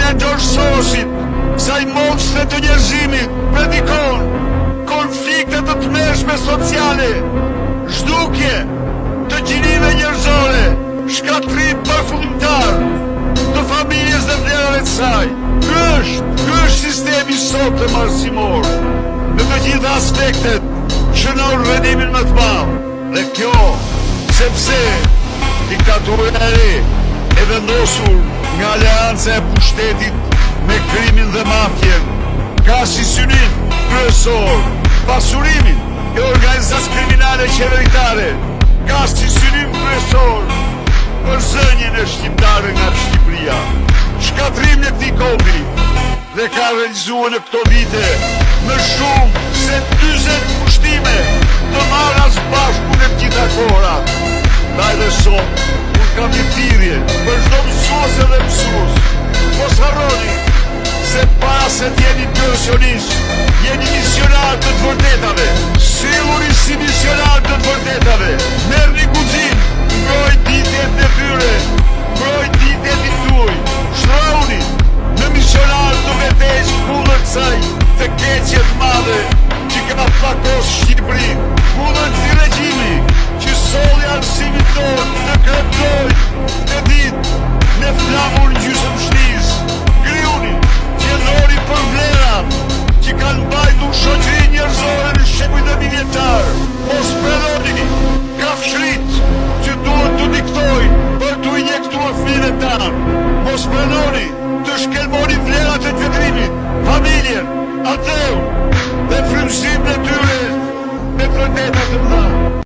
e George Sorosit, saj monstre të njerëzimit, predikon konflikte të tmerrshme sociale, zhdukje të gjinive njerëzore, shkatrim përfundimtar të familjes dhe vlerave të saj. Ky është sistemi sot të marrësimor në të gjitha aspektet që në urrënimin më të madh. Dhe kjo, sepse diktatura e re e vendosur nga aleanca e pushtetit me krimin dhe mafjen, ka si synim kryesor pasurimin e organizacioneve kriminale qeveritare, ka si synim kryesor përzënjen e shqiptarëve nga Shqipëria, shkatrimin e këtij kombri, dhe ka realizuar në këto vite më shumë se 40 pushtime të marra së bashku në gjitha kohërat. Ndaj dhe sot, unë kam një thirrje për çdo mësuese dhe mësues. Mos harroni se para se të jeni profesionist, jeni misionar të të vërtetave. Silluni si misionar të të vërtetave. Merrni guxim, mbrojt ditët e tyre, mbrojt ditët e tuaj. Shtrohuni në misionar të vetësh kundër kësaj të keqje të madhe që ka flakos Shqipërinë, kundër këtij regjimi që solli arsimin tonë të kreptoj të ditë në flamur gjysmështisë. Kriuni, qëndroni për vlerat që kanë mbajtur shoqërinë njerëzore në shekuj dhe vjetar. Mos prenoni kafshrit që duhet të diktojnë për të injektuar fëmijët tanë. Mos prenoni të shkelmoni vlerat e të vetërimit, familjen, atëun dhe frymësimin e tyre me vërtetat të mëdha.